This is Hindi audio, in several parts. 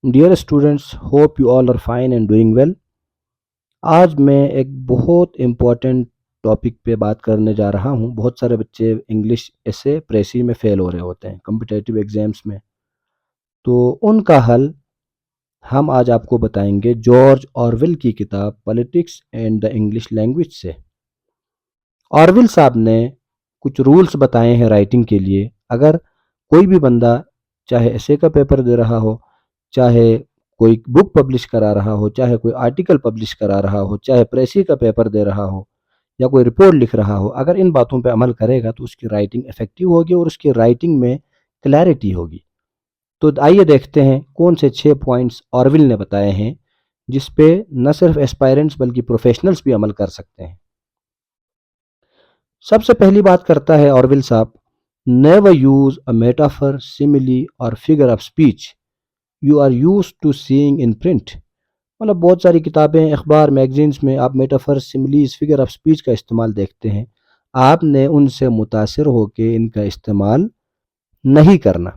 Dear students, hope you all are fine and doing well. आज मैं एक बहुत इम्पोर्टेंट टॉपिक पे बात करने जा रहा हूँ। बहुत सारे बच्चे इंग्लिश ऐसे प्रेसी में फेल हो रहे होते हैं कॉम्पिटिटिव एग्जाम्स में, तो उनका हल हम आज आपको बताएंगे जॉर्ज ऑरवेल की किताब politics and the English language से। ऑरवेल साहब ने कुछ रूल्स बताए हैं राइटिंग के लिए। अगर कोई भी बंदा, चाहे एसे का पेपर दे रहा हो, चाहे कोई बुक पब्लिश करा रहा हो, चाहे कोई आर्टिकल पब्लिश करा रहा हो, चाहे प्रेसी का पेपर दे रहा हो या कोई रिपोर्ट लिख रहा हो, अगर इन बातों पे अमल करेगा तो उसकी राइटिंग इफेक्टिव होगी और उसकी राइटिंग में क्लैरिटी होगी। तो आइए देखते हैं कौन से 6 पॉइंट्स ऑरविल ने बताए हैं जिस पे न सिर्फ एस्पायरेंट्स बल्कि प्रोफेशनल्स भी अमल कर सकते हैं। सबसे पहली बात करता है ऑरविल साहब, never use a metaphor, simile और figure of speech you are use to seeing in print. मतलब बहुत सारी किताबें, अखबार, मैगजीन्स में आप metaphor, similes, figure of speech का इस्तेमाल देखते हैं। आपने उनसे मुतासिर होकर इनका इस्तेमाल नहीं करना।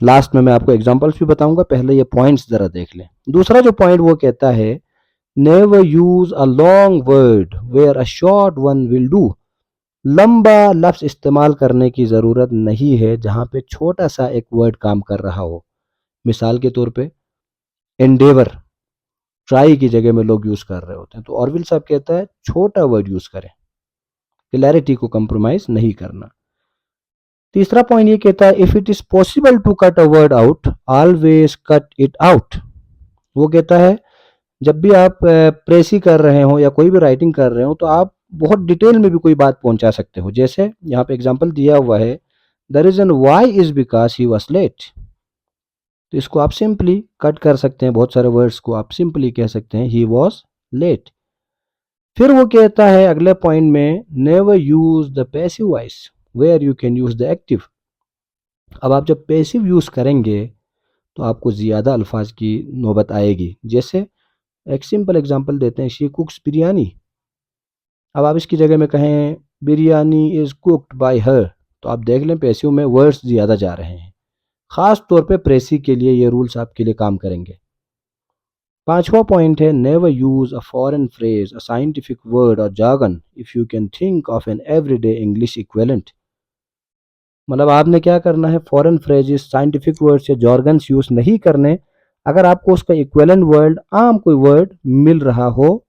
लास्ट में मैं आपको एग्जांपल्स भी बताऊंगा, पहले ये पॉइंट्स जरा देख लें। दूसरा जो पॉइंट वो कहता है, never use a long word where a short one will do. लंबा लफ्ज इस्तेमाल करने की ज़रूरत नहीं है जहां पे छोटा सा एक वर्ड काम कर रहा हो। मिसाल के तौर पे एंडेवर, ट्राई की जगह में लोग यूज़ कर रहे होते हैं, तो ऑरविल साहब कहता है छोटा वर्ड यूज़ करें, क्लैरिटी को कंप्रोमाइज नहीं करना। तीसरा पॉइंट ये कहता है, if it is possible to cut a word out always cut it out. वो कहता है जब भी आप प्रेसी कर रहे हो या कोई भी राइटिंग कर रहे हो तो आप बहुत डिटेल में भी कोई बात पहुंचा सकते हो। जैसे यहाँ पे एग्जांपल दिया हुआ है, the reason why is because he was late. तो इसको आप सिंपली कट कर सकते हैं, बहुत सारे वर्ड्स को आप सिंपली कह सकते हैं ही वॉज लेट। फिर वो कहता है अगले पॉइंट में, never use the passive voice where you can use the active. अब आप जब पैसिव यूज करेंगे तो आपको ज़्यादा अल्फाज की नौबत आएगी। जैसे एक सिंपल एग्जांपल देते हैं, शी कुक्स बिरयानी। अब आप इसकी जगह में कहें बिरयानी इज़ कुक्ड बाय हर, तो आप देख लें पैसिव में वर्ड्स ज़्यादा जा रहे हैं। ख़ास तौर पे प्रेसी के लिए ये रूल्स आपके लिए काम करेंगे। पांचवा पॉइंट है, never use a foreign phrase, a scientific word और jargon if you can think of an everyday English equivalent. मतलब आपने क्या करना है, फॉरेन फ्रेजेस, साइंटिफिक वर्ड्स या जॉर्गन्स यूज नहीं करने अगर आपको उसका इक्विवेलेंट वर्ड, आम कोई वर्ड मिल रहा हो।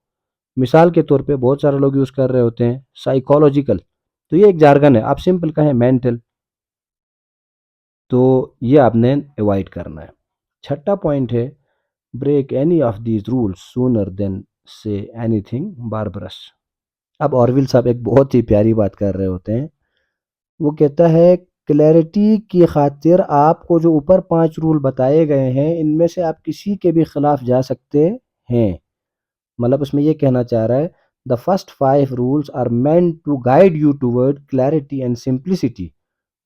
मिसाल के तौर पे बहुत सारे लोग यूज कर रहे होते हैं साइकोलॉजिकल, तो ये एक जार्गन है, आप सिंपल कहें मेंटल, तो ये आपने अवॉइड करना है। छठा पॉइंट है, break any of these rules sooner than say anything barbarous. अब ऑरविल साहब एक बहुत ही प्यारी बात कर रहे होते हैं। वो कहता है क्लैरिटी की खातिर आपको जो ऊपर 5 रूल बताए गए हैं इनमें से आप किसी के भी खिलाफ जा सकते हैं। मतलब उसमें ये कहना चाह रहा है, the first 5 rules are meant to guide you toward clarity and simplicity,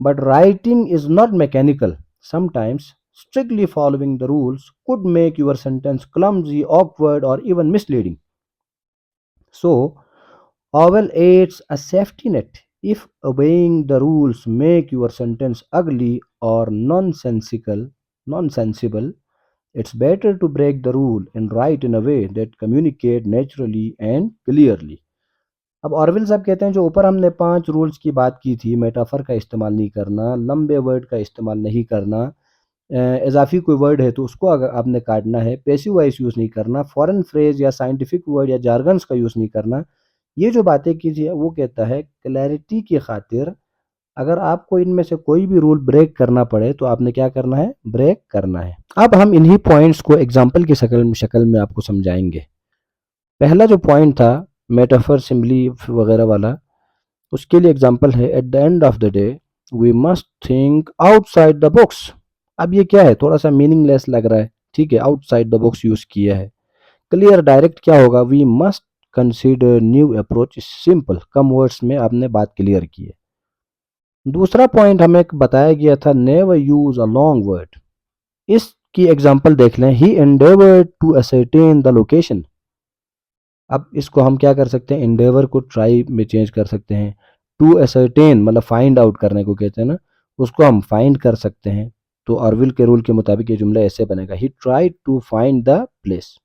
but writing is not mechanical. Sometimes strictly following the rules could make your sentence clumsy, awkward, or even misleading. So, Owl aids a safety net. If obeying the rules make your sentence ugly or nonsensible, it's better to break the rule and write in a way that communicate naturally and clearly. अब ऑरविल साहब कहते हैं जो ऊपर हमने 5 रूल्स की बात की थी, मेटाफर का इस्तेमाल नहीं करना, लंबे वर्ड का इस्तेमाल नहीं करना, इजाफी कोई वर्ड है तो उसको अगर आपने काटना है, पैसिव वॉइस यूज़ नहीं करना, फॉरेन फ्रेज या साइंटिफिक वर्ड या जार्गन्स का यूज़ नहीं करना, ये जो बातें की थी, वो कहता है क्लैरिटी की खातिर अगर आपको इनमें से कोई भी रूल ब्रेक करना पड़े तो आपने क्या करना है, ब्रेक करना है। अब हम इन्हीं पॉइंट्स को एग्जाम्पल की शक्ल में आपको समझाएंगे। पहला जो पॉइंट था मेटाफर, सिम्बली वगैरह वाला, उसके लिए एग्जांपल है, at the end of the day we must think outside the box. अब ये क्या है, थोड़ा सा मीनिंगलेस लग रहा है, ठीक है, आउटसाइड द बॉक्स यूज किया है। क्लियर डायरेक्ट क्या होगा, we must consider new approach, simple कम वर्ड्स में आपने बात क्लियर की है। दूसरा पॉइंट हमें बताया गया था, never use a long word. इसकी एग्जांपल देख लें, ही एंडेवर्ड टू असरटेन द लोकेशन। अब इसको हम क्या कर सकते हैं, एंडेवर को ट्राई में चेंज कर सकते हैं। टू असरटेन मतलब फाइंड आउट करने को कहते हैं ना, उसको हम फाइंड कर सकते हैं। तो ऑरविल के रूल के मुताबिक ये जुमला ऐसे बनेगा, he tried to find the place.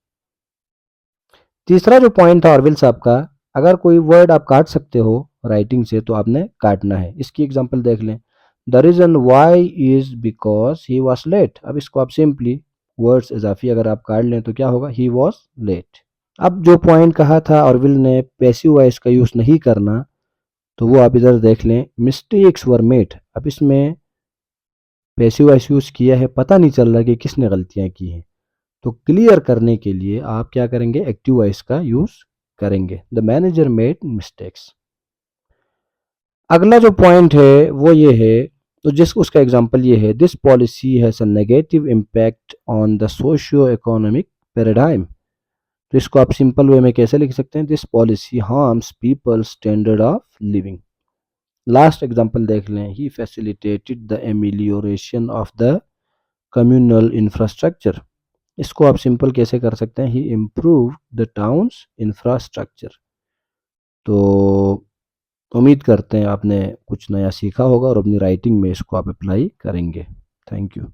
तीसरा जो पॉइंट था ऑरविल साहब का, अगर कोई वर्ड आप काट सकते हो राइटिंग से तो आपने काटना है। इसकी एग्जांपल देख लें, the reason why is because he was late. अब इसको आप सिंपली वर्ड्स इजाफी अगर आप काट लें तो क्या होगा, ही वॉज लेट। अब जो पॉइंट कहा था ऑरविल ने पैसिव वॉइस का यूज़ नहीं करना, तो वो आप इधर देख लें, मिस्टेक्स वर मेड। अब इसमें पैसिव वॉइस यूज़ किया है, पता नहीं चल रहा कि किसने गलतियां की हैं, तो क्लियर करने के लिए आप क्या करेंगे, एक्टिव वॉइस का यूज़ करेंगे, द मैनेजर मेड मिस्टेक्स। अगला जो पॉइंट है वो ये है, तो जिस उसका एग्जांपल ये है, this policy has a negative impact on the socio economic paradigm. तो इसको आप सिंपल वे में कैसे लिख सकते हैं, this policy harms people standard of living. Last example देख लें, he facilitated the amelioration of the communal infrastructure. इसको आप सिंपल कैसे कर सकते हैं, he improve the towns infrastructure. तो उम्मीद करते हैं आपने कुछ नया सीखा होगा और अपनी राइटिंग में इसको आप अप्लाई करेंगे। Thank you.